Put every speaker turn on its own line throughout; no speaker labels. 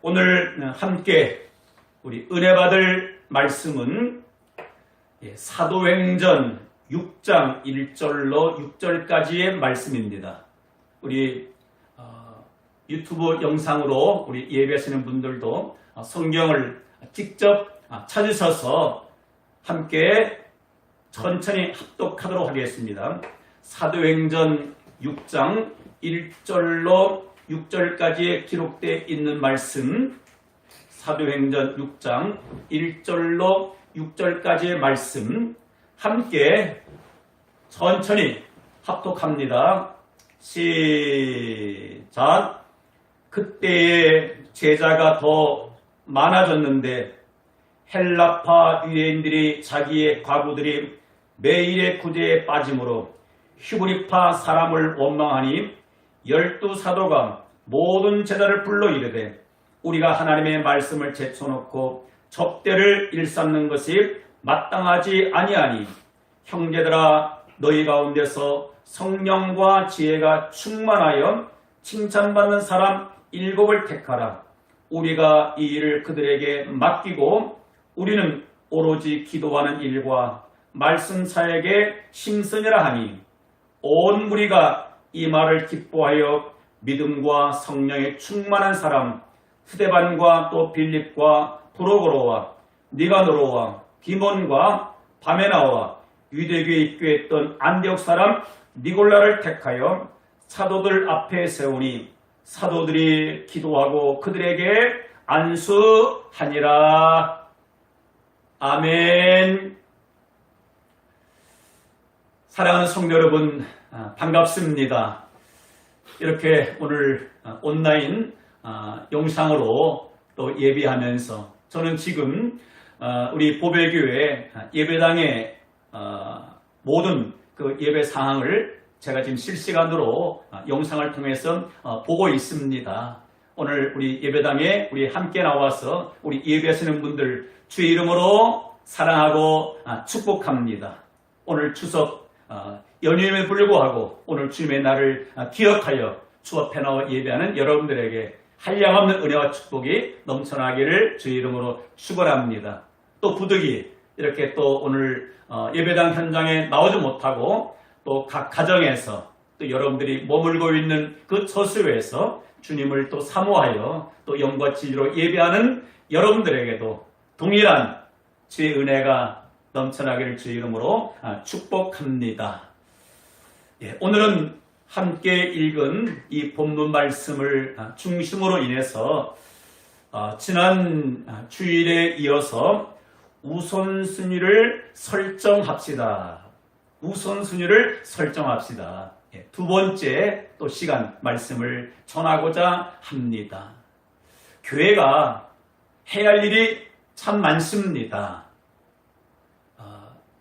오늘 함께 우리 은혜 받을 말씀은 사도행전 6장 1절로 6절까지의 말씀입니다. 우리 유튜브 영상으로 우리 예배하시는 분들도 성경을 직접 찾으셔서 함께 천천히 합독하도록 하겠습니다. 사도행전 6장 1절로 6절까지에 기록되어 있는 말씀, 사도행전 6장 1절로 6절까지의 말씀 함께 천천히 합독합니다. 시작. 그때의 제자가 더 많아졌는데 헬라파 유대인들이 자기의 과부들이 매일의 구제에 빠짐으로 히브리파 사람을 원망하니 12사도가 모든 제자를 불러 이르되 우리가 하나님의 말씀을 제쳐놓고 접대를 일삼는 것이 마땅하지 아니하니 형제들아 너희 가운데서 성령과 지혜가 충만하여 칭찬받는 사람 7을 택하라. 우리가 이 일을 그들에게 맡기고 우리는 오로지 기도하는 일과 말씀 사역에 심쓰니라 하니 온 무리가 이 말을 기뻐하여 믿음과 성령에 충만한 사람 스데반과 또 빌립과 프로고로와 니가노로와 디몬과 바메나와 유대교에 입교했던 안디옥 사람 니골라를 택하여 사도들 앞에 세우니 사도들이 기도하고 그들에게 안수하니라. 아멘. 사랑하는 성도 여러분, 반갑습니다. 이렇게 오늘 온라인 영상으로 또 예배하면서 저는 지금 우리 보배교회 예배당의 모든 그 예배 상황을 제가 지금 실시간으로 영상을 통해서 보고 있습니다. 오늘 우리 예배당에 우리 함께 나와서 우리 예배하시는 분들 주의 이름으로 사랑하고 축복합니다. 오늘 추석 연휴임에 불구하고 오늘 주님의 날을 기억하여 주 앞에 나와 예배하는 여러분들에게 한량없는 은혜와 축복이 넘쳐나기를 주의 이름으로 축원합니다. 또 부득이 이렇게 또 오늘 예배당 현장에 나오지 못하고 또 각 가정에서 또 여러분들이 머물고 있는 그 처소에서 주님을 또 사모하여 또 영과 진리로 예배하는 여러분들에게도 동일한 주의 은혜가 넘쳐나기를 주의 이름으로 축복합니다. 오늘은 함께 읽은 이 본문 말씀을 중심으로 인해서 지난 주일에 이어서 우선순위를 설정합시다. 우선순위를 설정합시다. 두 번째 또 시간 말씀을 전하고자 합니다. 교회가 해야 할 일이 참 많습니다.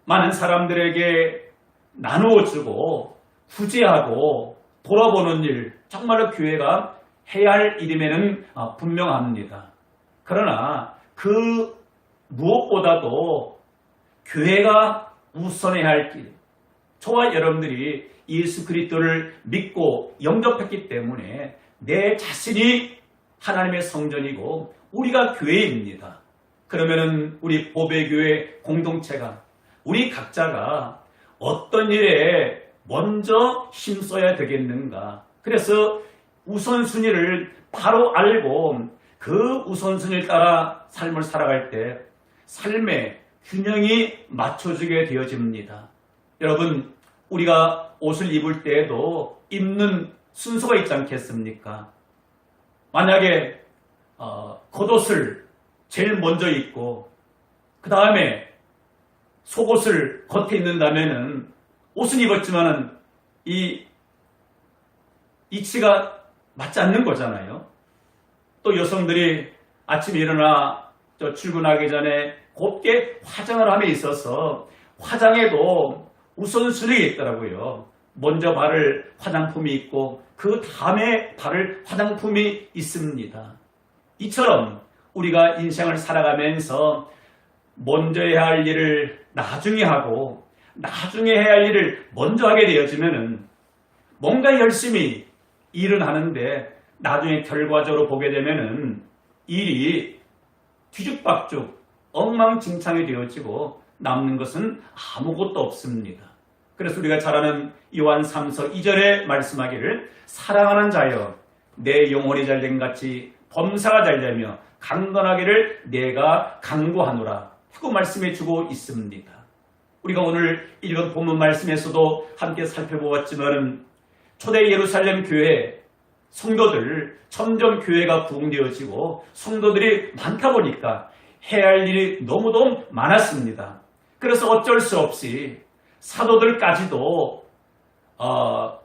많은 사람들에게 나누어주고 구제하고 돌아보는 일, 정말로 교회가 해야 할 일임에는 분명합니다. 그러나 그 무엇보다도 교회가 우선해야 할 길, 저와 여러분들이 예수 그리스도를 믿고 영접했기 때문에 내 자신이 하나님의 성전이고 우리가 교회입니다. 그러면은 우리 보배교회 공동체가 우리 각자가 어떤 일에 먼저 힘써야 되겠는가. 그래서 우선순위를 바로 알고 그 우선순위를 따라 삶을 살아갈 때 삶의 균형이 맞춰지게 되어집니다. 여러분, 우리가 옷을 입을 때에도 입는 순서가 있지 않겠습니까? 만약에 겉옷을 제일 먼저 입고 그 다음에 속옷을 겉에 입는다면은 옷은 입었지만은 이 이치가 맞지 않는 거잖아요. 또 여성들이 아침에 일어나 출근하기 전에 곱게 화장을 함에 있어서 화장에도 우선순위가 있더라고요. 먼저 바를 화장품이 있고 그 다음에 바를 화장품이 있습니다. 이처럼 우리가 인생을 살아가면서 먼저 해야 할 일을 나중에 하고 나중에 해야 할 일을 먼저 하게 되어지면은 뭔가 열심히 일은 하는데 나중에 결과적으로 보게 되면은 일이 뒤죽박죽 엉망진창이 되어지고 남는 것은 아무것도 없습니다. 그래서 우리가 잘 아는 요한 3서 2절에 말씀하기를 사랑하는 자여 내 영혼이 잘된 같이 범사가 잘되며 강건하기를 내가 간구하노라 하고 말씀해 주고 있습니다. 우리가 오늘 읽은 본문 말씀에서도 함께 살펴보았지만 초대 예루살렘 교회 성도들 점점 교회가 부흥되어지고 성도들이 많다 보니까 해야 할 일이 너무도 많았습니다. 그래서 어쩔 수 없이 사도들까지도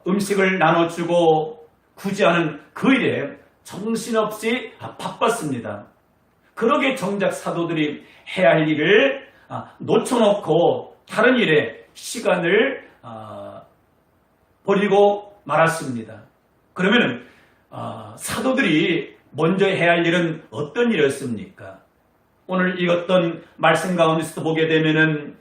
음식을 나눠주고 구제하는 그 일에 정신없이 바빴습니다. 그러게 정작 사도들이 해야 할 일을 놓쳐놓고 다른 일에 시간을 버리고 말았습니다. 그러면 사도들이 먼저 해야 할 일은 어떤 일이었습니까? 오늘 읽었던 말씀 가운데서도 보게 되면은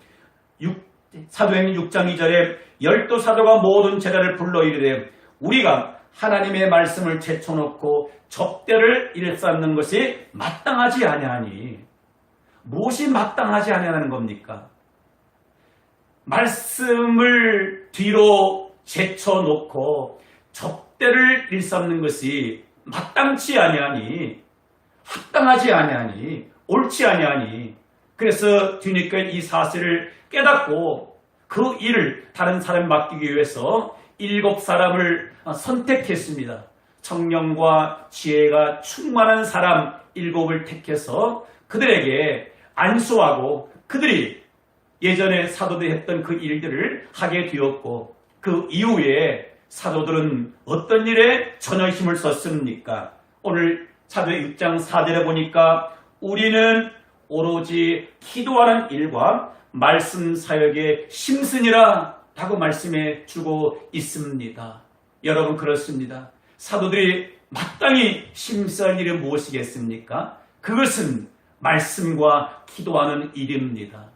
사도행전 6장 2절에 열두 사도가 모든 제자를 불러 이르되 우리가 하나님의 말씀을 제쳐놓고 접대를 일삼는 것이 마땅하지 아니하니. 무엇이 마땅하지 아니하는 겁니까? 말씀을 뒤로 제쳐놓고 접대를 일삼는 것이 마땅치 아니하니, 합당하지 아니하니, 옳지 아니하니. 그래서 뒤늦게 이 사실을 깨닫고 그 일을 다른 사람에 맡기기 위해서 7사람을 선택했습니다. 청년과 지혜가 충만한 사람 7을 택해서 그들에게 안수하고 그들이 예전에 사도들이 했던 그 일들을 하게 되었고 그 이후에 사도들은 어떤 일에 전혀 힘을 썼습니까? 오늘 사도의 6장 4절에 보니까 우리는 오로지 기도하는 일과 말씀 사역에 힘쓰니라 라고 말씀해 주고 있습니다. 여러분 그렇습니다. 사도들이 마땅히 힘써야 할 일이 무엇이겠습니까? 그것은 말씀과 기도하는 일입니다.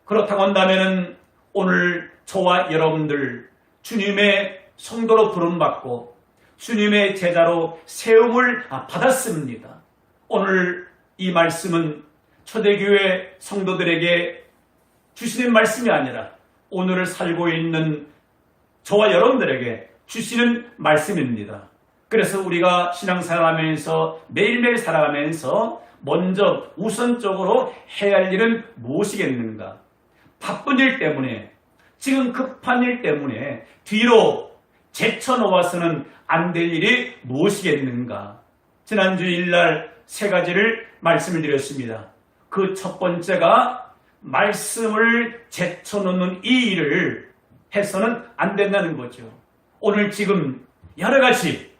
그렇다고 한다면 오늘 저와 여러분들 주님의 성도로 부름받고 주님의 제자로 세움을 받았습니다. 오늘 이 말씀은 초대교회 성도들에게 주시는 말씀이 아니라 오늘을 살고 있는 저와 여러분들에게 주시는 말씀입니다. 그래서 우리가 신앙생활하면서 매일매일 살아가면서 먼저 우선적으로 해야 할 일은 무엇이겠는가? 바쁜 일 때문에 지금 급한 일 때문에 뒤로 제쳐놓아서는 안 될 일이 무엇이겠는가? 지난주 일날 3가지를 말씀을 드렸습니다. 그 첫 번째가 말씀을 제쳐놓는 이 일을 해서는 안 된다는 거죠. 오늘 지금 여러 가지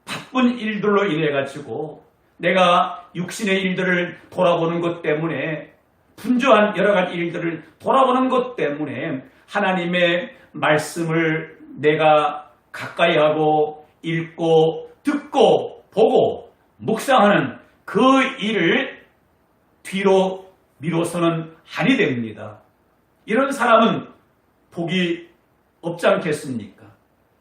바쁜 일들로 인해 가지고 내가 육신의 일들을 돌아보는 것 때문에 분주한 여러 가지 일들을 돌아보는 것 때문에 하나님의 말씀을 내가 가까이 하고 읽고 듣고 보고 묵상하는 그 일을 뒤로 미뤄서는 아니 됩니다. 이런 사람은 복이 없지 않겠습니까?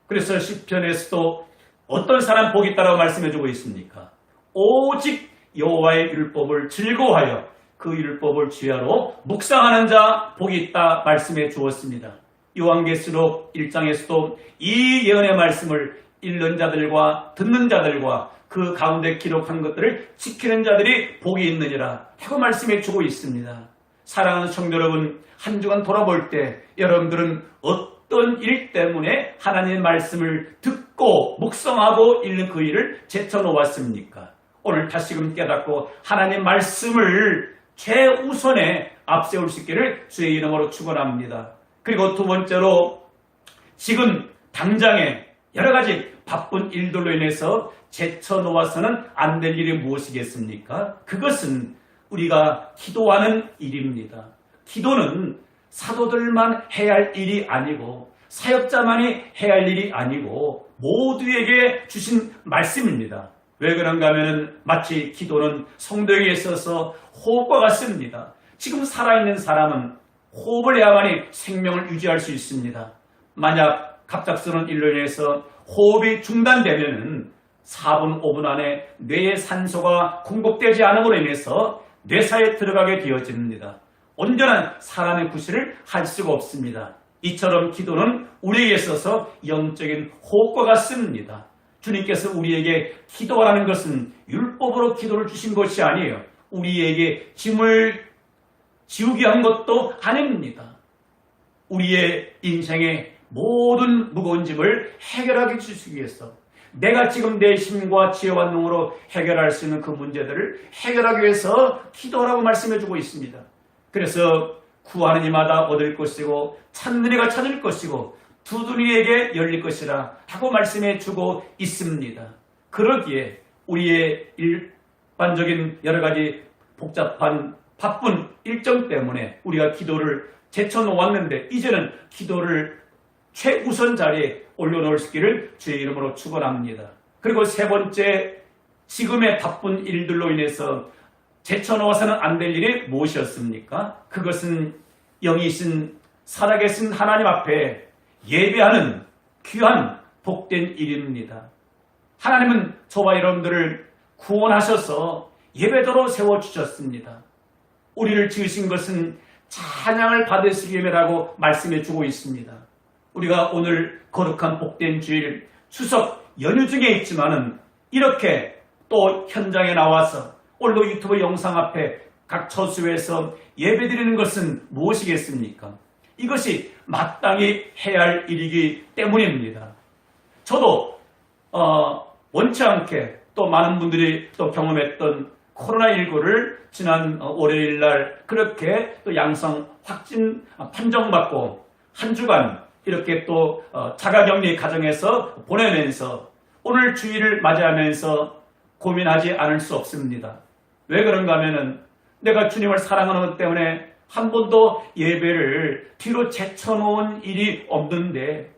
그래서 시편에서도 어떤 사람 복이 있다고 말씀해주고 있습니까? 오직 여호와의 율법을 즐거워하여 그 율법을 주야로 묵상하는 자 복이 있다 말씀해 주었습니다. 요한계시록 1장에서도 이 예언의 말씀을 읽는 자들과 듣는 자들과 그 가운데 기록한 것들을 지키는 자들이 복이 있느니라 하고 말씀해 주고 있습니다. 사랑하는 성도 여러분, 한 주간 돌아볼 때 여러분들은 어떤 일 때문에 하나님의 말씀을 듣고 묵상하고 읽는 그 일을 제쳐놓았습니까? 오늘 다시금 깨닫고 하나님의 말씀을 최우선에 앞세울 수 있기를 주의 이름으로 축원합니다. 그리고 두 번째로 지금 당장에 여러 가지 바쁜 일들로 인해서 제쳐놓아서는 안 될 일이 무엇이겠습니까? 그것은 우리가 기도하는 일입니다. 기도는 사도들만 해야 할 일이 아니고 사역자만이 해야 할 일이 아니고 모두에게 주신 말씀입니다. 왜 그런가 하면 마치 기도는 성도에게 있어서 호흡과 같습니다. 지금 살아있는 사람은 호흡을 해야만이 생명을 유지할 수 있습니다. 만약 갑작스러운 일로 인해서 호흡이 중단되면 4분, 5분 안에 뇌에 산소가 공급되지 않음으로 인해서 뇌사에 들어가게 되어집니다. 온전한 사람의 구실을 할 수가 없습니다. 이처럼 기도는 우리에게 있어서 영적인 호흡과 같습니다. 주님께서 우리에게 기도하라는 것은 율법으로 기도를 주신 것이 아니에요. 우리에게 짐을 지우게 한 것도 아닙니다. 우리의 인생의 모든 무거운 짐을 해결하게 주시기 위해서 내가 지금 내 힘과 지혜와 능으로 해결할 수 있는 그 문제들을 해결하기 위해서 기도하라고 말씀해주고 있습니다. 그래서 구하는 이마다 얻을 것이고 찾는 이가 찾을 것이고 두드리는 이에게 열릴 것이라 하고 말씀해주고 있습니다. 그러기에 우리의 일반적인 여러 가지 복잡한 바쁜 일정 때문에 우리가 기도를 제쳐놓았는데 이제는 기도를 최우선 자리에 올려놓을 수 있기를 주의 이름으로 축원합니다. 그리고 세 번째, 지금의 바쁜 일들로 인해서 제쳐놓아서는 안 될 일이 무엇이었습니까? 그것은 영이신 살아계신 하나님 앞에 예배하는 귀한 복된 일입니다. 하나님은 저와 여러분들을 구원하셔서 예배도로 세워주셨습니다. 우리를 지으신 것은 찬양을 받으시기 위함이라고 말씀해 주고 있습니다. 우리가 오늘 거룩한 복된 주일 추석 연휴 중에 있지만은 이렇게 또 현장에 나와서 오늘도 유튜브 영상 앞에 각 처수에서 예배드리는 것은 무엇이겠습니까? 이것이 마땅히 해야 할 일이기 때문입니다. 저도 원치 않게 또 많은 분들이 또 경험했던 코로나19를 지난 월요일 날 그렇게 또 양성 확진 판정받고 한 주간 이렇게 또 자가격리 가정에서 보내면서 오늘 주일을 맞이하면서 고민하지 않을 수 없습니다. 왜 그런가 하면은 내가 주님을 사랑하는 것 때문에 한 번도 예배를 뒤로 제쳐놓은 일이 없는데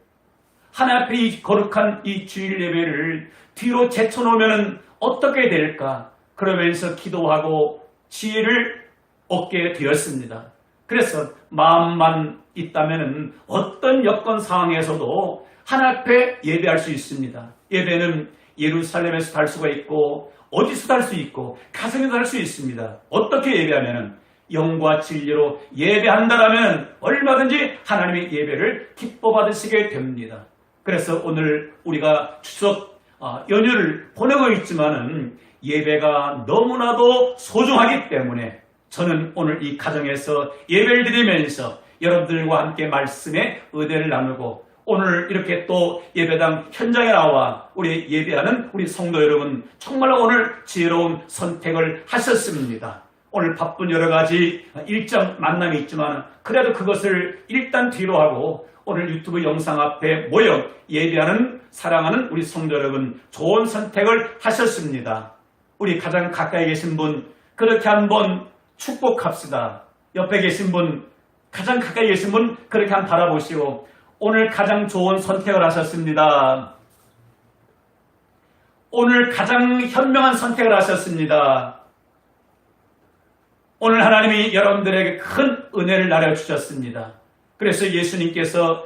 하나님 앞에 이 거룩한 이 주일 예배를 뒤로 제쳐놓으면 어떻게 될까? 그러면서 기도하고 지혜를 얻게 되었습니다. 그래서 마음만 있다면 어떤 여건 상황에서도 하나님 앞에 예배할 수 있습니다. 예배는 예루살렘에서 할 수가 있고 어디서도 할 수 있고 가정에서 할 수 있습니다. 어떻게 예배하면 영과 진리로 예배한다라면 얼마든지 하나님의 예배를 기뻐 받으시게 됩니다. 그래서 오늘 우리가 추석 연휴를 보내고 있지만은 예배가 너무나도 소중하기 때문에 저는 오늘 이 가정에서 예배를 드리면서 여러분들과 함께 말씀의 은혜를 나누고 오늘 이렇게 또 예배당 현장에 나와 우리 예배하는 우리 성도 여러분 정말로 오늘 지혜로운 선택을 하셨습니다. 오늘 바쁜 여러 가지 일정 만남이 있지만 그래도 그것을 일단 뒤로 하고 오늘 유튜브 영상 앞에 모여 예배하는 사랑하는 우리 성도 여러분 좋은 선택을 하셨습니다. 우리 가장 가까이 계신 분 그렇게 한번 축복합시다. 옆에 계신 분 가장 가까이 계신 분 그렇게 한번 바라보시고 오늘 가장 좋은 선택을 하셨습니다. 오늘 가장 현명한 선택을 하셨습니다. 오늘 하나님이 여러분들에게 큰 은혜를 나눠주셨습니다. 그래서 예수님께서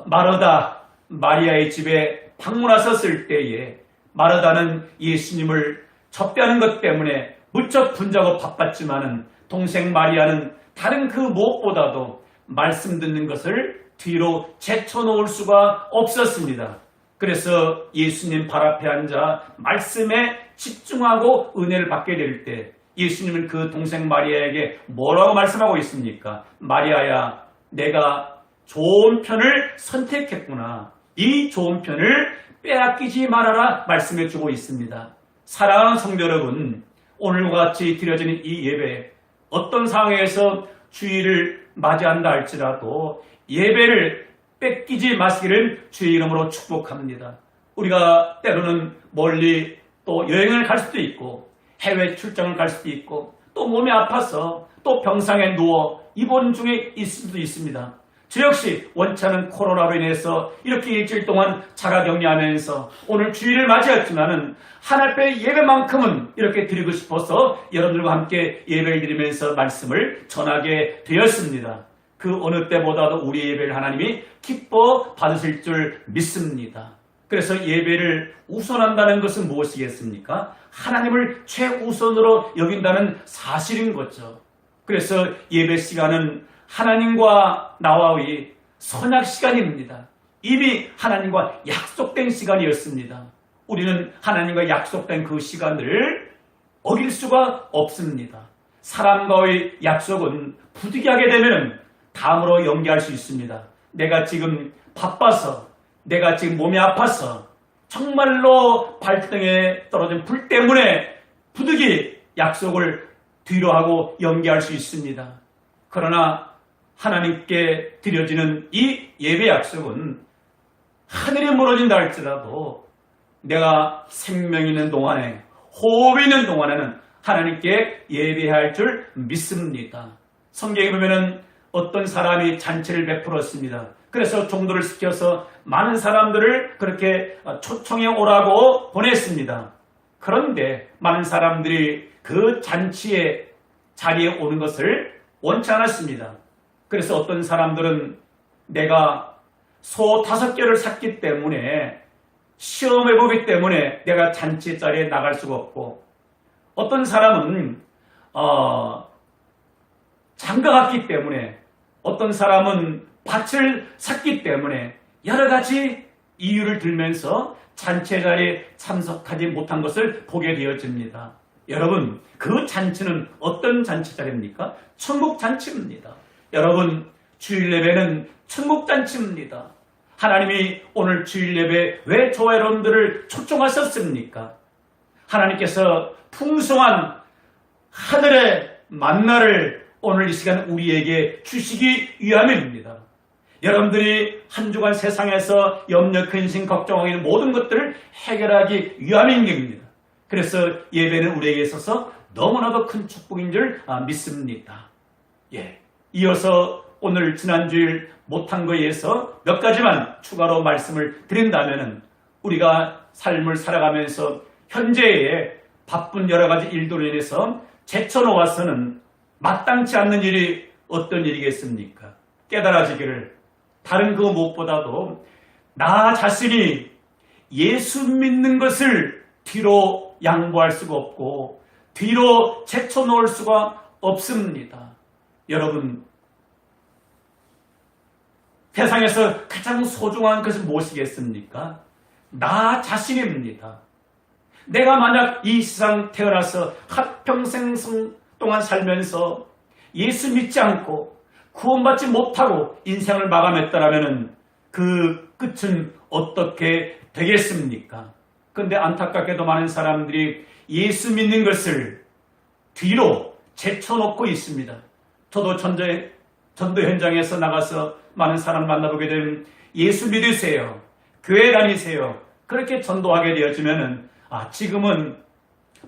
마르다 마리아의 집에 방문하셨을 때에 마르다는 예수님을 접대하는 것 때문에 무척 분주하고 바빴지만은 동생 마리아는 다른 그 무엇보다도 말씀 듣는 것을 뒤로 제쳐놓을 수가 없었습니다. 그래서 예수님 발 앞에 앉아 말씀에 집중하고 은혜를 받게 될 때 예수님은 그 동생 마리아에게 뭐라고 말씀하고 있습니까? 마리아야, 내가 좋은 편을 선택했구나. 이 좋은 편을 빼앗기지 말아라 말씀해주고 있습니다. 사랑하는 성도 여러분, 오늘과 같이 드려지는 이 예배 어떤 상황에서 주일을 맞이한다 할지라도 예배를 뺏기지 마시기를 주의 이름으로 축복합니다. 우리가 때로는 멀리 또 여행을 갈 수도 있고 해외 출장을 갈 수도 있고 또 몸이 아파서 또 병상에 누워 입원 중에 있을 수도 있습니다. 저 역시 원치 않은 코로나로 인해서 이렇게 일주일 동안 자가격리하면서 오늘 주일을 맞이했지만은 하나님 앞에 예배만큼은 이렇게 드리고 싶어서 여러분들과 함께 예배를 드리면서 말씀을 전하게 되었습니다. 그 어느 때보다도 우리 예배를 하나님이 기뻐 받으실 줄 믿습니다. 그래서 예배를 우선한다는 것은 무엇이겠습니까? 하나님을 최우선으로 여긴다는 사실인 거죠. 그래서 예배 시간은 하나님과 나와의 선약 시간입니다. 이미 하나님과 약속된 시간이었습니다. 우리는 하나님과 약속된 그 시간을 어길 수가 없습니다. 사람과의 약속은 부득이하게 되면 다음으로 연기할 수 있습니다. 내가 지금 바빠서, 내가 지금 몸이 아파서, 정말로 발등에 떨어진 불 때문에 부득이 약속을 뒤로 하고 연기할 수 있습니다. 그러나 하나님께 드려지는 이 예배 약속은 하늘에 무너진다 할지라도 내가 생명 있는 동안에, 호흡 있는 동안에는 하나님께 예배할 줄 믿습니다. 성경에 보면은 어떤 사람이 잔치를 베풀었습니다. 그래서 종도를 시켜서 많은 사람들을 그렇게 초청해 오라고 보냈습니다. 그런데 많은 사람들이 그 잔치에 자리에 오는 것을 원치 않았습니다. 그래서 어떤 사람들은 내가 소 5개를 샀기 때문에, 시험해 보기 때문에 내가 잔치 자리에 나갈 수가 없고, 어떤 사람은 장가 갔기 때문에, 어떤 사람은 밭을 샀기 때문에 여러 가지 이유를 들면서 잔치 자리에 참석하지 못한 것을 보게 되어집니다. 여러분, 그 잔치는 어떤 잔치 자리입니까? 천국 잔치입니다. 여러분, 주일 예배는 천국 잔치입니다. 하나님이 오늘 주일 예배 왜 저와 여러분들을 초청하셨습니까? 하나님께서 풍성한 하늘의 만나를 오늘 이 시간 우리에게 주시기 위함입니다. 여러분들이 한 주간 세상에서 염려, 근심, 걱정하기 모든 것들을 해결하기 위함인 겁니다. 그래서 예배는 우리에게 있어서 너무나도 큰 축복인 줄 믿습니다. 이어서 오늘 지난주일 못한 거에 의해서 몇 가지만 추가로 말씀을 드린다면, 우리가 삶을 살아가면서 현재의 바쁜 여러 가지 일들로 인해서 제쳐놓아서는 마땅치 않는 일이 어떤 일이겠습니까? 깨달아지기를, 다른 그 무엇보다도 나 자신이 예수 믿는 것을 뒤로 양보할 수가 없고 뒤로 제쳐놓을 수가 없습니다. 여러분, 세상에서 가장 소중한 것은 무엇이겠습니까? 나 자신입니다. 내가 만약 이 세상 태어나서 한평생 동안 살면서 예수 믿지 않고 구원받지 못하고 인생을 마감했다라면 그 끝은 어떻게 되겠습니까? 그런데 안타깝게도 많은 사람들이 예수 믿는 것을 뒤로 제쳐놓고 있습니다. 저도 전도 현장에서 나가서 많은 사람 만나보게 되면 예수 믿으세요, 교회 다니세요, 그렇게 전도하게 되어지면은 지금은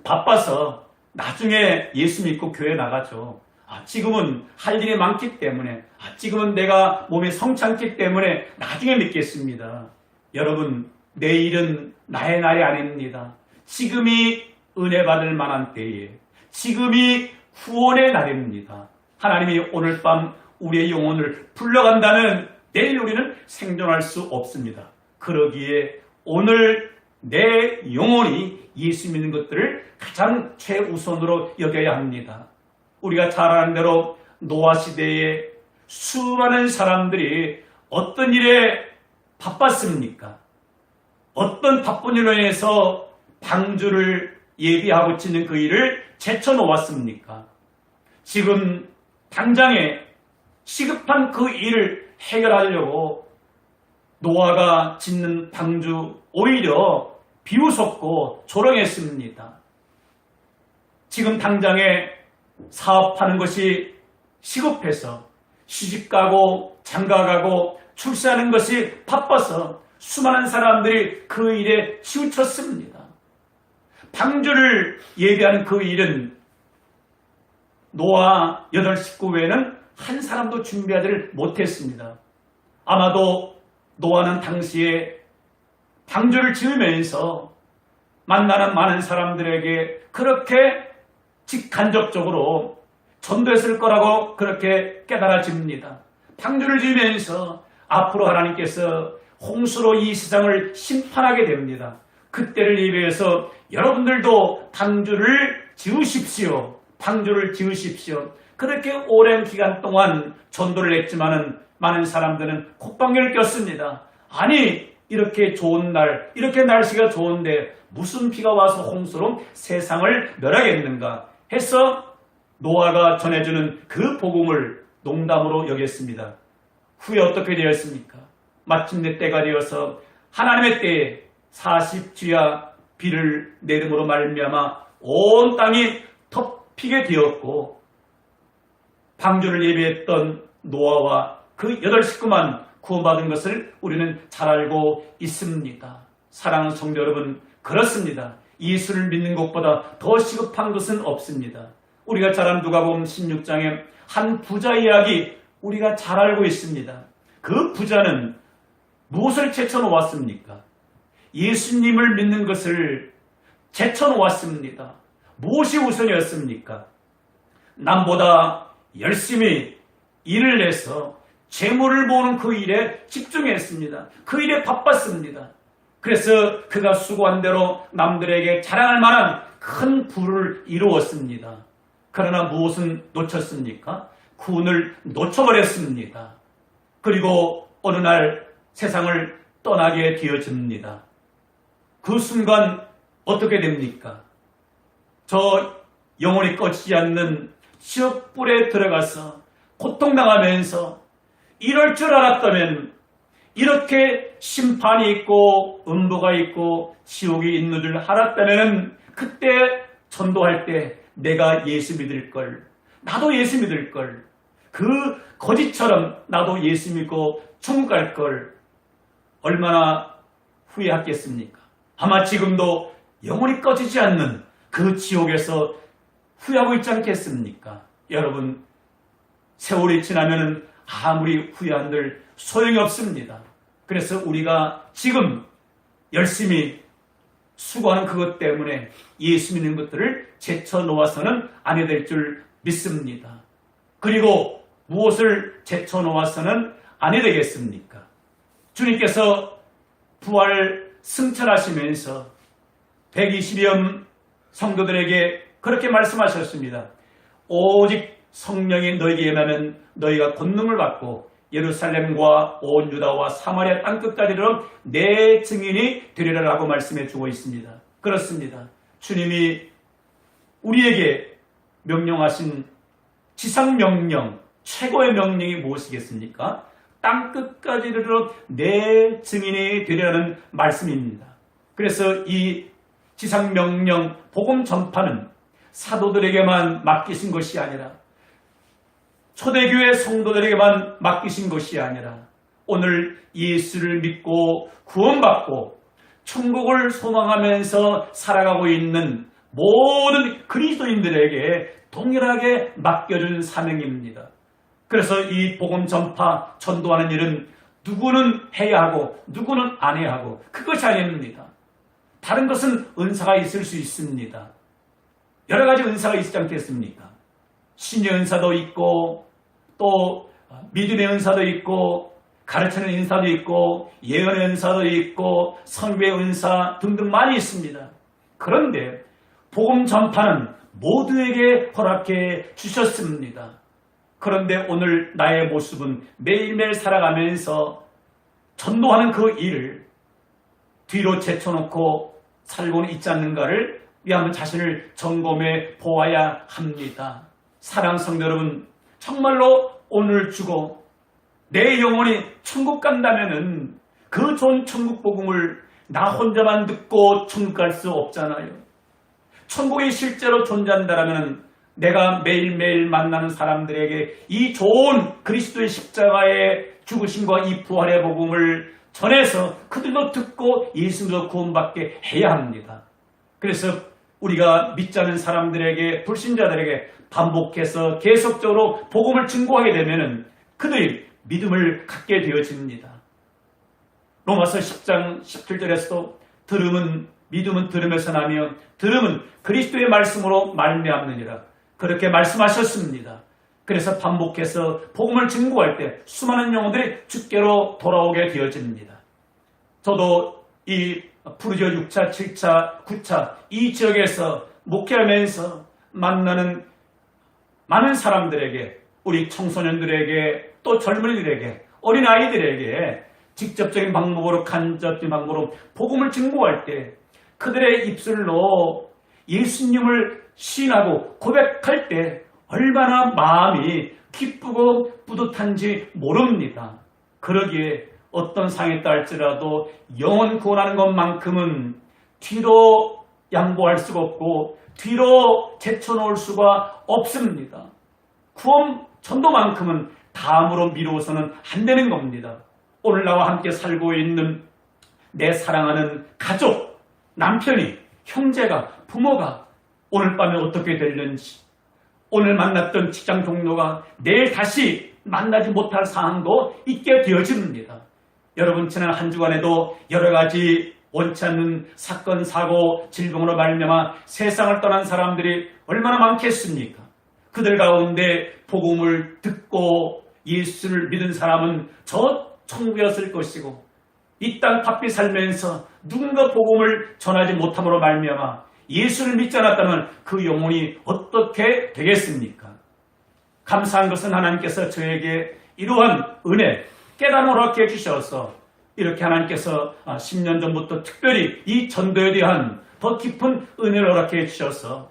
바빠서 나중에 예수 믿고 교회 나가죠. 지금은 할 일이 많기 때문에, 지금은 내가 몸이 성찮기 때문에 나중에 믿겠습니다. 여러분, 내일은 나의 날이 아닙니다. 지금이 은혜 받을 만한 때에, 지금이 후원의 날입니다. 하나님이 오늘 밤 우리의 영혼을 불러간다면 내일 우리는 생존할 수 없습니다. 그러기에 오늘 내 영혼이 예수 믿는 것들을 가장 최우선으로 여겨야 합니다. 우리가 잘 아는 대로 노아 시대에 수많은 사람들이 어떤 일에 바빴습니까? 어떤 바쁜 일로 인해서 방주를 예비하고 짓는 그 일을 제쳐놓았습니까? 지금 당장에 시급한 그 일을 해결하려고 노아가 짓는 방주 오히려 비웃었고 조롱했습니다. 지금 당장에 사업하는 것이 시급해서 시집가고 장가가고 출세하는 것이 바빠서 수많은 사람들이 그 일에 치우쳤습니다. 방주를 예비하는 그 일은 노아 8식구 외에는 한 사람도 준비하지를 못했습니다. 아마도 노아는 당시에 방주를 지으면서 만나는 많은 사람들에게 그렇게 직간접적으로 전도했을 거라고 그렇게 깨달아집니다. 방주를 지으면서 앞으로 하나님께서 홍수로 이 세상을 심판하게 됩니다. 그때를 예비해서 여러분들도 방주를 지으십시오. 방주를 지으십시오. 그렇게 오랜 기간 동안 전도를 했지만은 많은 사람들은 콧방귀를 꼈습니다. 아니, 이렇게 좋은 날, 이렇게 날씨가 좋은데 무슨 비가 와서 홍수로 세상을 멸하겠는가 해서 노아가 전해주는 그 복음을 농담으로 여겼습니다. 후에 어떻게 되었습니까? 마침내 때가 되어서 하나님의 때에 40주야 비를 내림으로 말미암아 온 땅이 덮이게 되었고 방주를 예비했던 노아와 그 8식구만 구원받은 것을 우리는 잘 알고 있습니다. 사랑하는 성도 여러분, 그렇습니다. 예수를 믿는 것보다 더 시급한 것은 없습니다. 우리가 잘 아는 누가복음 16장에 한 부자 이야기 우리가 잘 알고 있습니다. 그 부자는 무엇을 제쳐놓았습니까? 예수님을 믿는 것을 제쳐놓았습니다. 무엇이 우선이었습니까? 남보다 열심히 일을 해서 재물을 모으는 그 일에 집중했습니다. 그 일에 바빴습니다. 그래서 그가 수고한 대로 남들에게 자랑할 만한 큰 부를 이루었습니다. 그러나 무엇은 놓쳤습니까? 구원을 놓쳐버렸습니다. 그리고 어느 날 세상을 떠나게 되어집니다. 그 순간 어떻게 됩니까? 저 영원히 꺼지지 않는 지옥불에 들어가서 고통당하면서 이럴 줄 알았다면, 이렇게 심판이 있고 음보가 있고 지옥이 있는 줄 알았다면 그때 전도할 때 내가 예수 믿을 걸, 나도 예수 믿을 걸, 그 거짓처럼 나도 예수 믿고 천국 갈 걸 얼마나 후회하겠습니까? 아마 지금도 영원히 꺼지지 않는 그 지옥에서 후회하고 있지 않겠습니까? 여러분, 세월이 지나면 아무리 후회한들 소용이 없습니다. 그래서 우리가 지금 열심히 수고하는 그것 때문에 예수 믿는 것들을 제쳐놓아서는 안 될 줄 믿습니다. 그리고 무엇을 제쳐놓아서는 안 되겠습니까? 주님께서 부활 승천하시면서 120여 성도들에게 그렇게 말씀하셨습니다. 오직 성령이 너희에게 임하면 너희가 권능을 받고 예루살렘과 온 유다와 사마리아 땅끝까지로 내 증인이 되리라라고 말씀해 주고 있습니다. 그렇습니다. 주님이 우리에게 명령하신 지상명령, 최고의 명령이 무엇이겠습니까? 땅끝까지 이르러 내 증인이 되리라는 말씀입니다. 그래서 이 지상명령, 복음 전파는 사도들에게만 맡기신 것이 아니라 초대교회 성도들에게만 맡기신 것이 아니라 오늘 예수를 믿고 구원받고 천국을 소망하면서 살아가고 있는 모든 그리스도인들에게 동일하게 맡겨준 사명입니다. 그래서 이 복음 전파, 전도하는 일은 누구는 해야 하고 누구는 안 해야 하고 그것이 아닙니다. 다른 것은 은사가 있을 수 있습니다. 여러 가지 은사가 있지 않겠습니까? 신의 은사도 있고 또 믿음의 은사도 있고 가르치는 은사도 있고 예언의 은사도 있고 선교의 은사 등등 많이 있습니다. 그런데 복음 전파는 모두에게 허락해 주셨습니다. 그런데 오늘 나의 모습은 매일매일 살아가면서 전도하는 그 일을 뒤로 제쳐놓고 살고는 있지 않는가를 한번 자신을 점검해 보아야 합니다. 사랑하는 성도 여러분, 정말로 오늘 주고 내 영혼이 천국 간다면은 그 좋은 천국 복음을 나 혼자만 듣고 천국 갈 수 없잖아요. 천국이 실제로 존재한다면 내가 매일매일 만나는 사람들에게 이 좋은 그리스도의 십자가의 죽으심과 이 부활의 복음을 전해서 그들도 듣고 예수님도 구원받게 해야 합니다. 그래서 우리가 믿지 않는 사람들에게, 불신자들에게 반복해서 계속적으로 복음을 증거하게 되면 그들이 믿음을 갖게 되어집니다. 로마서 10장 17절에서도 믿음은 들음에서 나며 들음은 그리스도의 말씀으로 말미암느니라 그렇게 말씀하셨습니다. 그래서 반복해서 복음을 증거할 때 수많은 영혼들이 주께로 돌아오게 되어집니다. 저도 이 푸르지오 6차, 7차, 9차 이 지역에서 목회하면서 만나는 많은 사람들에게, 우리 청소년들에게, 또 젊은이들에게, 어린아이들에게 직접적인 방법으로, 간접적인 방법으로 복음을 증거할 때 그들의 입술로 예수님을 시인하고 고백할 때 얼마나 마음이 기쁘고 뿌듯한지 모릅니다. 그러기에 어떤 상에 있다 할지라도 영혼 구원하는 것만큼은 뒤로 양보할 수가 없고 뒤로 제쳐놓을 수가 없습니다. 구원 전도만큼은 다음으로 미루어서는 안 되는 겁니다. 오늘 나와 함께 살고 있는 내 사랑하는 가족, 남편이, 형제가, 부모가 오늘 밤에 어떻게 될는지, 오늘 만났던 직장 동료가 내일 다시 만나지 못할 상황도 있게 되어집니다. 여러분, 지난 한 주간에도 여러 가지 원치 않는 사건, 사고, 질병으로 말미암아 세상을 떠난 사람들이 얼마나 많겠습니까? 그들 가운데 복음을 듣고 예수를 믿은 사람은 저 천국이었을 것이고, 이 땅 바삐 살면서 누군가 복음을 전하지 못함으로 말미암아 예수를 믿지 않았다면 그 영혼이 어떻게 되겠습니까? 감사한 것은 하나님께서 저에게 이러한 은혜, 깨달음을 얻게 해주셔서 이렇게 하나님께서 10년 전부터 특별히 이 전도에 대한 더 깊은 은혜를 허락해 주셔서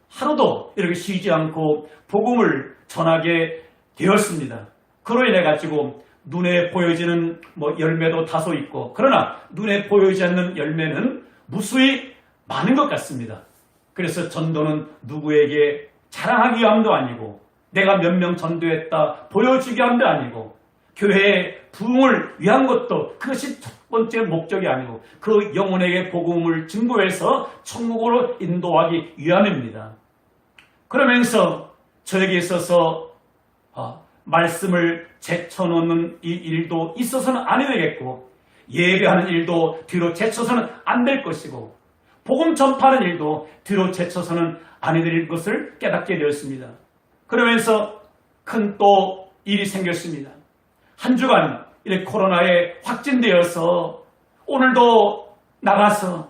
하루도 이렇게 쉬지 않고 복음을 전하게 되었습니다. 그로 인해 가지고 눈에 보여지는 열매도 다소 있고, 그러나 눈에 보이지 않는 열매는 무수히 많은 것 같습니다. 그래서 전도는 누구에게 자랑하기 위함도 아니고, 내가 몇 명 전도했다 보여주기 위함도 아니고, 교회의 부흥을 위한 것도 그것이 첫 번째 목적이 아니고, 그 영혼에게 복음을 증거해서 천국으로 인도하기 위함입니다. 그러면서 저에게 있어서 말씀을 제쳐놓는 이 일도 있어서는 안 되겠고, 예배하는 일도 뒤로 제쳐서는 안 될 것이고, 복음 전파하는 일도 뒤로 제쳐서는 안 될 것을 깨닫게 되었습니다. 그러면서 큰 또 일이 생겼습니다. 한 주간 이렇게 코로나에 확진되어서 오늘도 나가서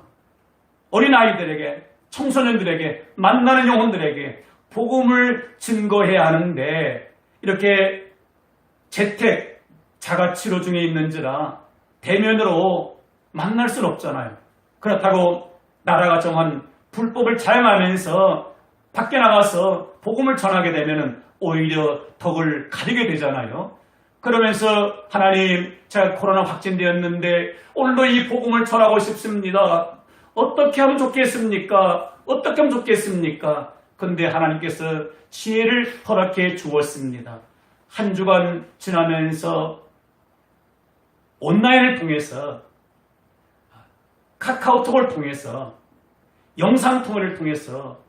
어린아이들에게, 청소년들에게, 만나는 영혼들에게 복음을 증거해야 하는데, 이렇게 재택 자가치료 중에 있는지라 대면으로 만날 수는 없잖아요. 그렇다고 나라가 정한 불법을 자행하면서 밖에 나가서 복음을 전하게 되면 오히려 덕을 가리게 되잖아요. 그러면서 하나님, 제가 코로나 확진되었는데 오늘도 이 복음을 전하고 싶습니다. 어떻게 하면 좋겠습니까? 어떻게 하면 좋겠습니까? 근데 하나님께서 지혜를 허락해 주었습니다. 한 주간 지나면서 온라인을 통해서, 카카오톡을 통해서, 영상통화를 통해서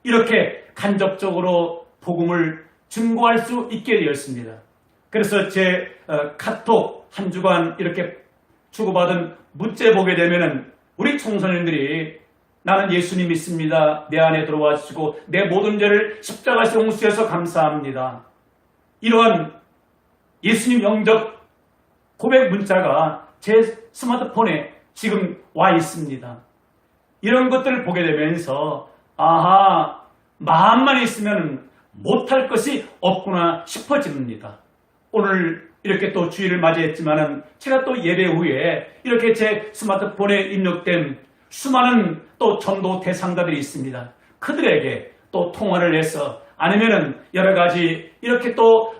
이렇게 간접적으로 복음을 증거할 수 있게 되었습니다. 그래서 제 카톡 한 주간 이렇게 주고받은 문자 보게 되면은 우리 청소년들이 나는 예수님 믿습니다. 내 안에 들어와 주시고 내 모든 죄를 십자가에서 용서해서 감사합니다. 이러한 예수님 영접 고백 문자가 제 스마트폰에 지금 와 있습니다. 이런 것들을 보게 되면서 아하, 마음만 있으면 못할 것이 없구나 싶어집니다. 오늘 이렇게 또 주일을 맞이했지만은 제가 또 예배 후에 이렇게 제 스마트폰에 입력된 수많은 또 전도 대상자들이 있습니다. 그들에게 또 통화를 해서, 아니면은 여러 가지 이렇게 또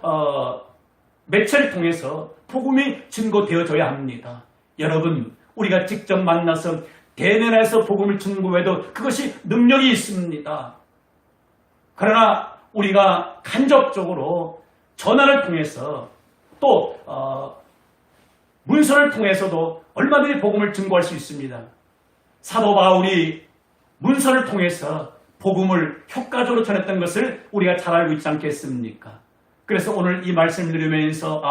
매체를 통해서 복음이 증거되어져야 합니다. 여러분, 우리가 직접 만나서 대면해서 복음을 증거해도 그것이 능력이 있습니다. 그러나 우리가 간접적으로 전화를 통해서 또 문서를 통해서도 얼마든지 복음을 증거할 수 있습니다. 사도 바울이 문서를 통해서 복음을 효과적으로 전했던 것을 우리가 잘 알고 있지 않겠습니까? 그래서 오늘 이 말씀을 들으면서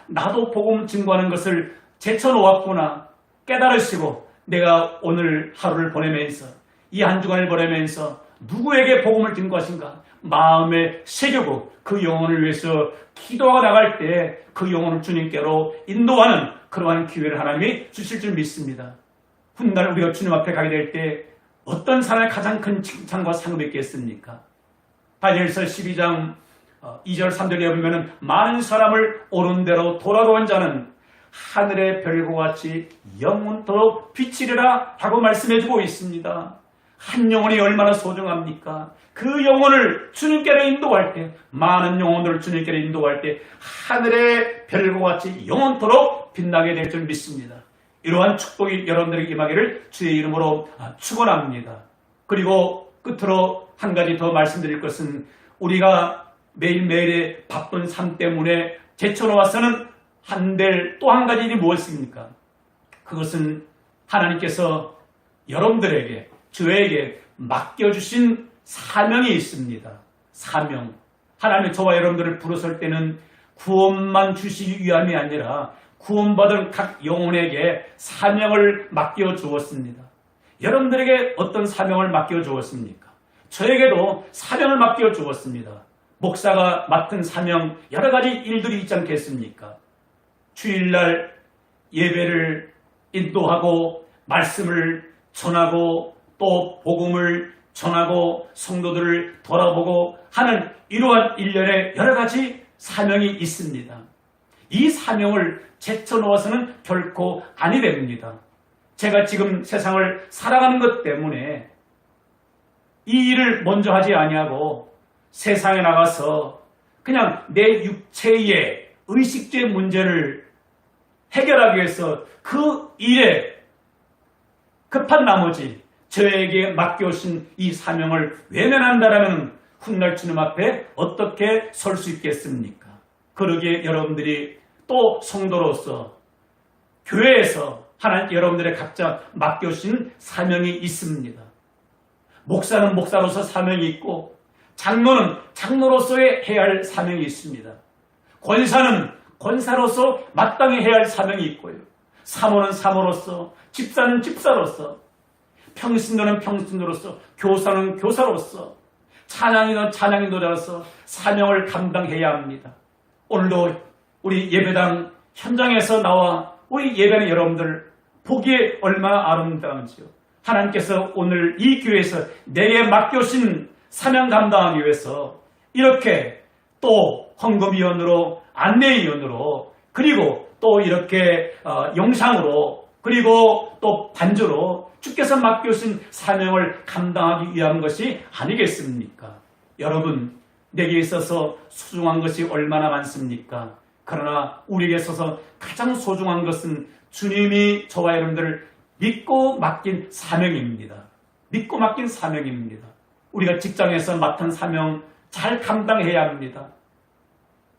나도 복음 증거하는 것을 제쳐놓았구나 깨달으시고, 내가 오늘 하루를 보내면서, 이 한 주간을 보내면서 누구에게 복음을 증거하신가 마음에 새기고 그 영혼을 위해서 기도하고 나갈 때 그 영혼을 주님께로 인도하는 그러한 기회를 하나님이 주실 줄 믿습니다. 훗날 우리가 주님 앞에 가게 될 때 어떤 사람의 가장 큰 칭찬과 상을 받겠습니까? 다니엘서 12장 2절 3절에 보면 많은 사람을 옳은 대로 돌아온 자는 하늘의 별과 같이 영원토록 비치리라 하고 말씀해주고 있습니다. 한 영혼이 얼마나 소중합니까? 그 영혼을 주님께로 인도할 때, 많은 영혼들을 주님께로 인도할 때 하늘의 별과 같이 영원토록 빛나게 될 줄 믿습니다. 이러한 축복이 여러분들에게 임하기를 주의 이름으로 축원합니다. 그리고 끝으로 한 가지 더 말씀드릴 것은 우리가 매일매일의 바쁜 삶 때문에 제쳐놓아서는 안 될 또 한 가지 일이 무엇입니까? 그것은 하나님께서 여러분들에게, 저에게 맡겨주신 사명이 있습니다. 사명. 하나님이 저와 여러분들을 부르실 때는 구원만 주시기 위함이 아니라 구원받은 각 영혼에게 사명을 맡겨주었습니다. 여러분들에게 어떤 사명을 맡겨주었습니까? 저에게도 사명을 맡겨주었습니다. 목사가 맡은 사명, 여러 가지 일들이 있지 않겠습니까? 주일날 예배를 인도하고 말씀을 전하고 또 복음을 전하고 성도들을 돌아보고 하는 이러한 일련의 여러 가지 사명이 있습니다. 이 사명을 제쳐놓아서는 결코 아니 됩니다. 제가 지금 세상을 살아가는 것 때문에 이 일을 먼저 하지 아니하고 세상에 나가서 그냥 내 육체의 의식주의 문제를 해결하기 위해서 그 일에 급한 나머지 저에게 맡겨오신 이 사명을 외면한다라면 훗날 주님 앞에 어떻게 설 수 있겠습니까? 그러기에 여러분들이 또 성도로서 교회에서 하나님 여러분들의 각자 맡겨주신 사명이 있습니다. 목사는 목사로서 사명이 있고 장로는 장로로서의 해야 할 사명이 있습니다. 권사는 권사로서 마땅히 해야 할 사명이 있고요. 사모는 사모로서, 집사는 집사로서, 평신도는 평신도로서, 교사는 교사로서, 찬양인은 찬양인도자로서 사명을 감당해야 합니다. 오늘도 우리 예배당 현장에서 나와 우리 예배는 여러분들 보기에 얼마나 아름다운지요. 하나님께서 오늘 이 교회에서 내게 맡겨신 사명 감당하기 위해서 이렇게 또 헌금위원으로 안내위원으로 그리고 또 이렇게 영상으로 그리고 또 반주로 주께서 맡겨주신 사명을 감당하기 위한 것이 아니겠습니까? 여러분, 내게 있어서 소중한 것이 얼마나 많습니까? 그러나 우리에게 있어서 가장 소중한 것은 주님이 저와 여러분들을 믿고 맡긴 사명입니다. 믿고 맡긴 사명입니다. 우리가 직장에서 맡은 사명 잘 감당해야 합니다.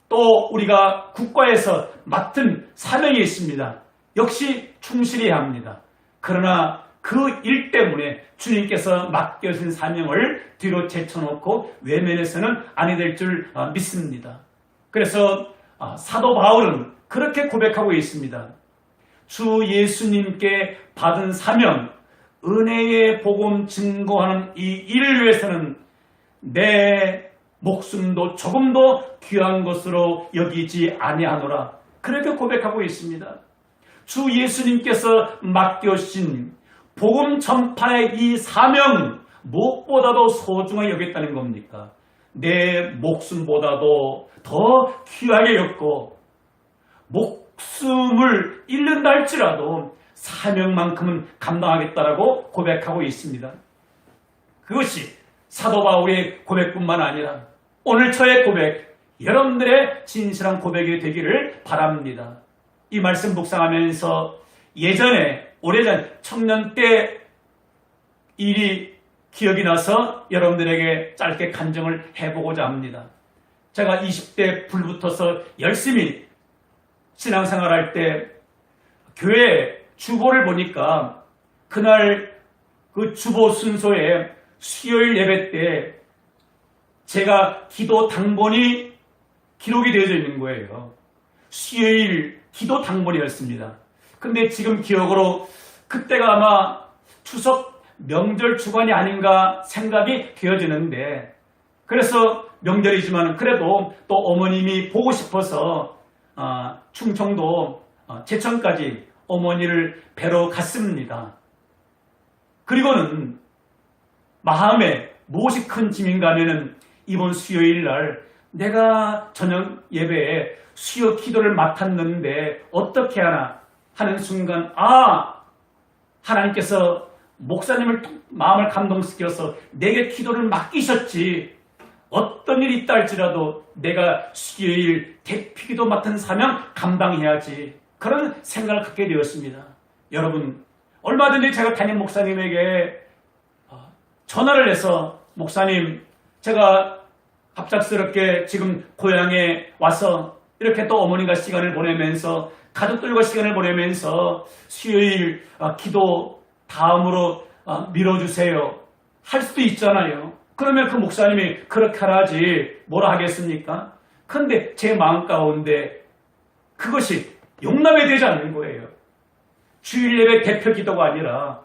또 우리가 국가에서 맡은 사명이 있습니다. 역시 충실해야 합니다. 그러나 그 일 때문에 주님께서 맡겨진 사명을 뒤로 제쳐놓고 외면해서는 아니 될 줄 믿습니다. 그래서 사도 바울은 그렇게 고백하고 있습니다. 주 예수님께 받은 사명, 은혜의 복음 증거하는 이 일을 위해서는 내 목숨도 조금도 귀한 것으로 여기지 아니하노라. 그렇게 고백하고 있습니다. 주 예수님께서 맡겨주신 복음 전파의 이 사명 무엇보다도 소중하게 여겼다는 겁니까? 내 목숨보다도 더 귀하게 여겼고 목숨을 잃는다 할지라도 사명만큼은 감당하겠다라고 고백하고 있습니다. 그것이 사도 바울의 고백뿐만 아니라 오늘 저의 고백, 여러분들의 진실한 고백이 되기를 바랍니다. 이 말씀 묵상하면서 예전에 오래전 청년 때 일이 기억이 나서 여러분들에게 짧게 간증을 해보고자 합니다. 제가 20대 불붙어서 열심히 신앙생활할 때 교회 주보를 보니까 그날 그 주보 순서에 수요일 예배 때 제가 기도 당번이 기록이 되어져 있는 거예요. 수요일 기도 당번이었습니다. 근데 지금 기억으로 그때가 아마 추석 명절 주간이 아닌가 생각이 되어지는데 그래서 명절이지만 그래도 또 어머님이 보고 싶어서 충청도 제천까지 어머니를 뵈러 갔습니다. 그리고는 마음에 무엇이 큰 짐인가 하면은 이번 수요일 날 내가 저녁 예배에 수요 기도를 맡았는데 어떻게 하나 하는 순간 하나님께서 목사님을 마음을 감동시켜서 내게 기도를 맡기셨지. 어떤 일이 있다 할지라도 내가 수요일 대피기도 맡은 사명 감당해야지. 그런 생각을 갖게 되었습니다. 여러분, 얼마든지 제가 담임 목사님에게 전화를 해서 목사님, 제가 갑작스럽게 지금 고향에 와서 이렇게 또 어머니가 시간을 보내면서 가족들과 시간을 보내면서 수요일 기도 다음으로 밀어주세요. 할 수도 있잖아요. 그러면 그 목사님이 그렇게 하라지 뭐라 하겠습니까? 그런데 제 마음 가운데 그것이 용납이 되지 않는 거예요. 주일 예배 대표 기도가 아니라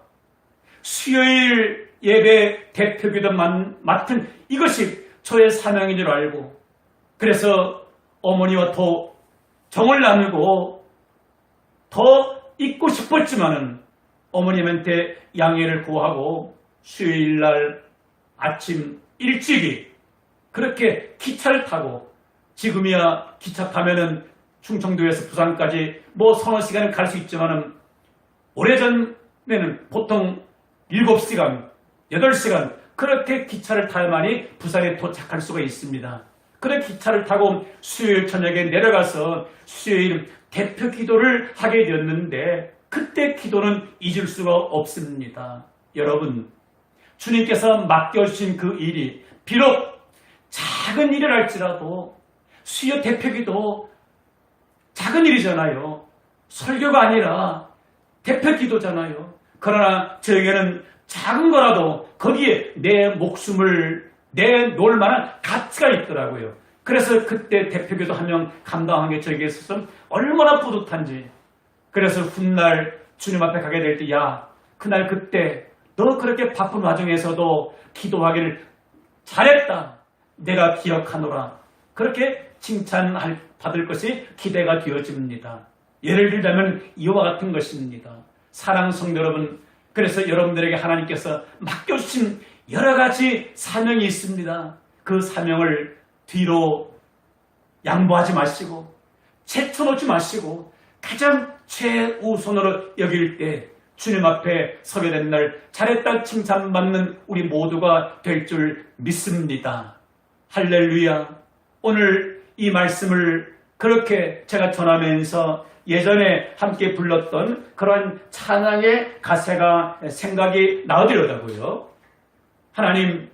수요일 예배 대표 기도 맡은 이것이 저의 사명인 줄 알고, 그래서 어머니와 더 정을 나누고 더 있고 싶었지만은 어머님한테 양해를 구하고 수요일 날 아침 일찍이 그렇게 기차를 타고, 지금이야 기차 타면은 충청도에서 부산까지 뭐 서너 시간은 갈 수 있지만은 오래전에는 보통 7시간, 8시간 그렇게 기차를 타야만이 부산에 도착할 수가 있습니다. 그래 기차를 타고 수요일 저녁에 내려가서 수요일 대표 기도를 하게 되었는데 그때 기도는 잊을 수가 없습니다. 여러분, 주님께서 맡겨주신 그 일이 비록 작은 일을 할지라도 수요 대표 기도 작은 일이잖아요. 설교가 아니라 대표 기도잖아요. 그러나 저에게는 작은 거라도 거기에 내 목숨을 내놓을 만한 가치가 있더라고요. 그래서 그때 대표기도 한 명 감당한 게 저에게 있어서 얼마나 뿌듯한지. 그래서 훗날 주님 앞에 가게 될 때, 그날 그때 너 그렇게 바쁜 와중에서도 기도하기를 잘했다. 내가 기억하노라. 그렇게 칭찬받을 것이 기대가 되어집니다. 예를 들자면 이와 같은 것입니다. 사랑하는 성도 여러분, 그래서 여러분들에게 하나님께서 맡겨주신 여러 가지 사명이 있습니다. 그 사명을 뒤로 양보하지 마시고 제쳐놓지 마시고 가장 최우선으로 여길 때 주님 앞에 서게 된 날 잘했다 칭찬받는 우리 모두가 될 줄 믿습니다. 할렐루야. 오늘 이 말씀을 그렇게 제가 전하면서 예전에 함께 불렀던 그런 찬양의 가사가 생각이 나더라고요. 하나님,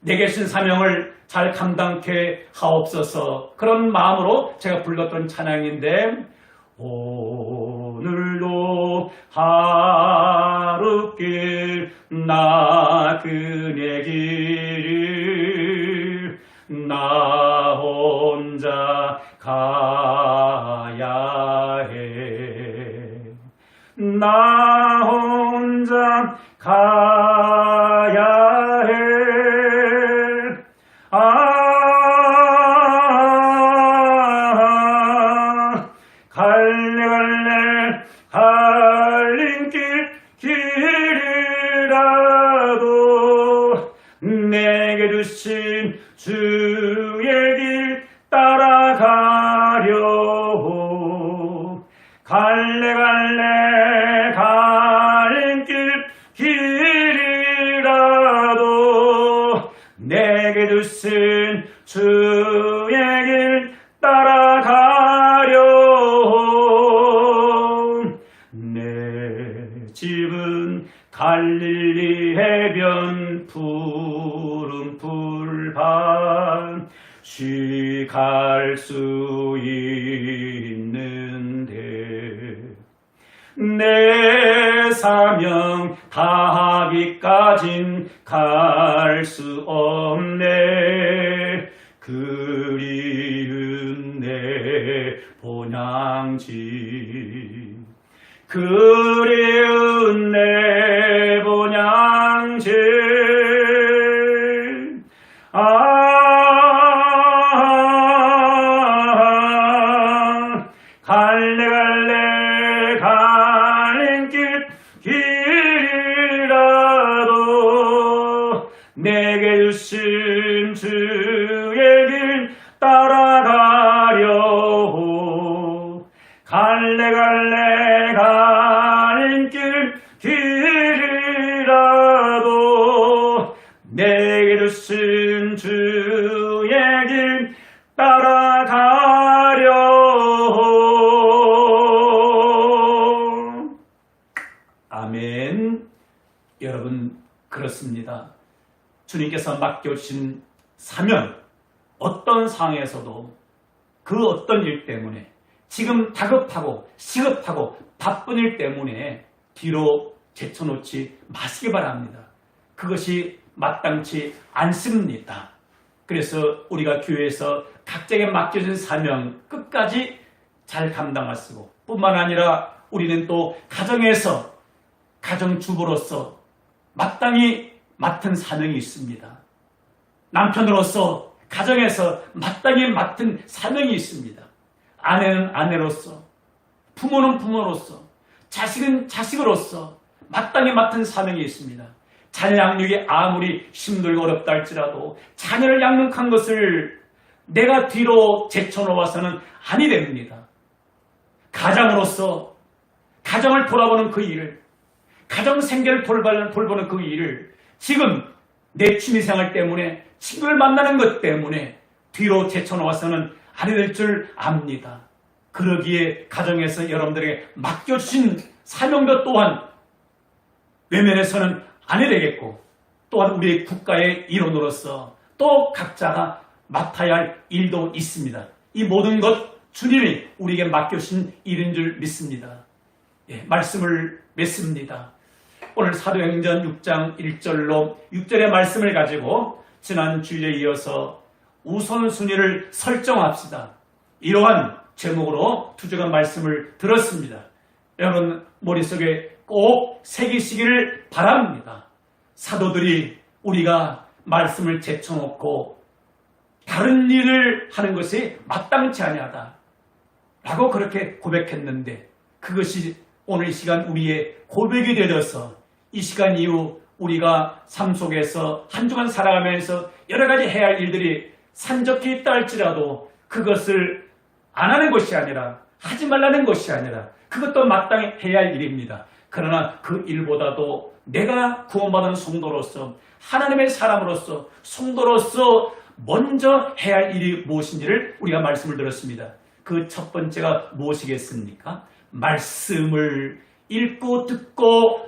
내게 주신 사명을 잘 감당케 하옵소서. 그런 마음으로 제가 불렀던 찬양인데, 오늘도 하루길 나그네 길을 나 혼자 가야 해. 나 혼자 가야 해. 갈래 갈림길 길이라도 내게 주신 주의 길 따라가려. 갈래 갈림길 길이라도 내게 주신 주의 길 따라가려. 내 집은 갈릴리 해변 푸른 풀밭 쉬 갈 수 있는데 내 사명 다하기까진 갈 수 없네. 그리운 내 본향지 그리운 내 본향지 갈래 주의 길 따라가려고 갈래갈래 가는 길이라도 내게 주신 주의 길 따라가려고. 아멘. 여러분, 그렇습니다. 주님께서 맡겨주신 사명, 어떤 상황에서도 그 어떤 일 때문에 지금 다급하고 시급하고 바쁜 일 때문에 뒤로 제쳐놓지 마시기 바랍니다. 그것이 마땅치 않습니다. 그래서 우리가 교회에서 각자에게 맡겨진 사명 끝까지 잘 감당하시고, 뿐만 아니라 우리는 또 가정에서 가정주부로서 마땅히 맡은 사명이 있습니다. 남편으로서 가정에서 마땅히 맡은 사명이 있습니다. 아내는 아내로서, 부모는 부모로서, 자식은 자식으로서 마땅히 맡은 사명이 있습니다. 자녀 양육이 아무리 힘들고 어렵다 할지라도 자녀를 양육한 것을 내가 뒤로 제쳐놓아서는 아니 됩니다. 가장으로서 가정을 돌아보는 그 일을, 가정 생계를 돌보는 그 일을 지금 내 취미생활 때문에, 친구를 만나는 것 때문에 뒤로 제쳐놓아서는 아니 될 줄 압니다. 그러기에 가정에서 여러분들에게 맡겨주신 사명도 또한 외면해서는 아니 되겠고, 또한 우리 국가의 일원으로서 또 각자가 맡아야 할 일도 있습니다. 이 모든 것 주님이 우리에게 맡겨주신 일인 줄 믿습니다. 예, 말씀을 맺습니다. 오늘 사도행전 6장 1절로 6절의 말씀을 가지고 지난 주일에 이어서 우선순위를 설정합시다. 이러한 제목으로 두 주간 말씀을 들었습니다. 여러분 머릿속에 꼭 새기시기를 바랍니다. 사도들이 우리가 말씀을 제쳐놓고 다른 일을 하는 것이 마땅치 아니하다 라고 그렇게 고백했는데, 그것이 오늘 이 시간 우리의 고백이 되어서 이 시간 이후 우리가 삶 속에서 한 주간 살아가면서 여러 가지 해야 할 일들이 산적해 있다 할지라도 그것을 안 하는 것이 아니라, 하지 말라는 것이 아니라 그것도 마땅히 해야 할 일입니다. 그러나 그 일보다도 내가 구원받은 성도로서, 하나님의 사람으로서, 성도로서 먼저 해야 할 일이 무엇인지를 우리가 말씀을 들었습니다. 그 첫 번째가 무엇이겠습니까? 말씀을 읽고 듣고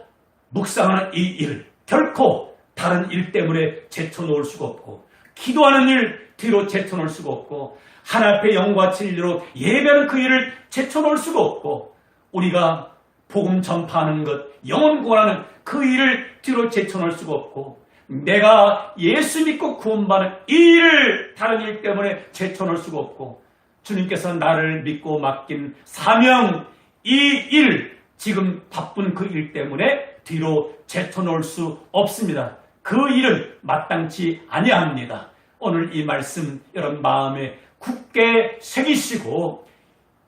묵상하는 이 일, 결코 다른 일 때문에 제쳐놓을 수가 없고, 기도하는 일 뒤로 제쳐놓을 수가 없고, 하나님 앞에 영과 진리로 예배하는 그 일을 제쳐놓을 수가 없고, 우리가 복음 전파하는 것, 영혼 구원하는 그 일을 뒤로 제쳐놓을 수가 없고, 내가 예수 믿고 구원받는 이 일을 다른 일 때문에 제쳐놓을 수가 없고, 주님께서 나를 믿고 맡긴 사명, 이 일, 지금 바쁜 그 일 때문에 뒤로 제쳐놓을 수 없습니다. 그 일은 마땅치 아니합니다. 오늘 이 말씀 여러분 마음에 굳게 새기시고,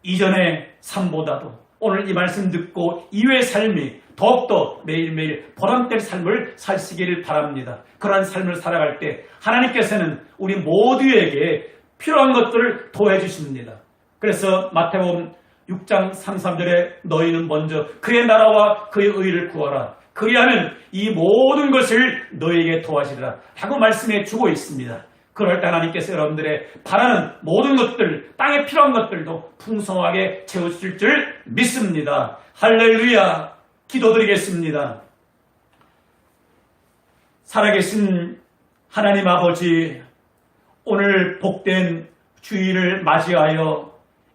이전의 삶보다도 오늘 이 말씀 듣고 이후의 삶이 더욱더 매일매일 보람된 삶을 사시기를 바랍니다. 그러한 삶을 살아갈 때 하나님께서는 우리 모두에게 필요한 것들을 더해 주십니다. 그래서 마태복음 6장 3, 3절에 너희는 먼저 그의 나라와 그의 의를 구하라. 그리하면 이 모든 것을 너희에게 도와주리라 라고 말씀해 주고 있습니다. 그럴 때 하나님께서 여러분들의 바라는 모든 것들, 땅에 필요한 것들도 풍성하게 채워주실 줄 믿습니다. 할렐루야. 기도드리겠습니다. 살아계신 하나님 아버지, 오늘 복된 주일을 맞이하여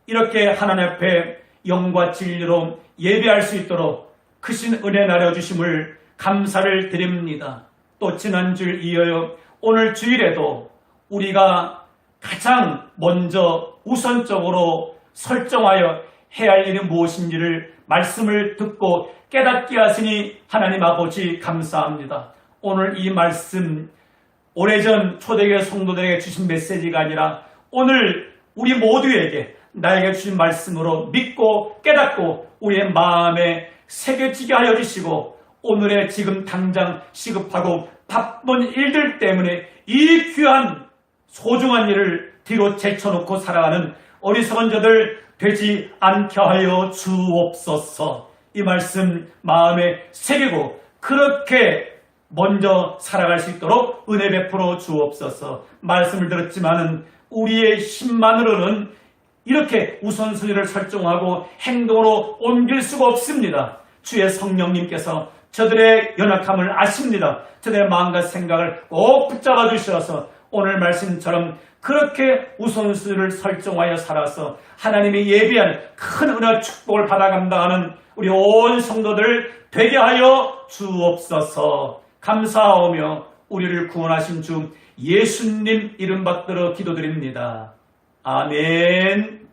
이렇게 하나님 앞에 영과 진리로 예배할 수 있도록 크신 은혜 나눠주심을 감사를 드립니다. 또 지난주를 이어요 오늘 주일에도 우리가 가장 먼저 우선적으로 설정하여 해야 할 일이 무엇인지를 말씀을 듣고 깨닫게 하시니 하나님 아버지 감사합니다. 오늘 이 말씀 오래전 초대교회 성도들에게 주신 메시지가 아니라 오늘 우리 모두에게 나에게 주신 말씀으로 믿고 깨닫고 우리의 마음에 새겨지게 하여 주시고, 오늘의 지금 당장 시급하고 바쁜 일들 때문에 이 귀한 소중한 일을 뒤로 제쳐놓고 살아가는 어리석은 자들 되지 않게 하여 주옵소서. 이 말씀 마음에 새기고 그렇게 먼저 살아갈 수 있도록 은혜 베풀어 주옵소서. 말씀을 들었지만은 우리의 힘만으로는 이렇게 우선순위를 설정하고 행동으로 옮길 수가 없습니다. 주의 성령님께서 저들의 연약함을 아십니다. 저들의 마음과 생각을 꼭 붙잡아 주셔서 오늘 말씀처럼 그렇게 우선순위를 설정하여 살아서 하나님이 예비한 큰 은혜와 축복을 받아 감당하는 우리 온 성도들 되게 하여 주옵소서. 감사하오며 우리를 구원하신 주 예수님 이름 받들어 기도드립니다. 아멘.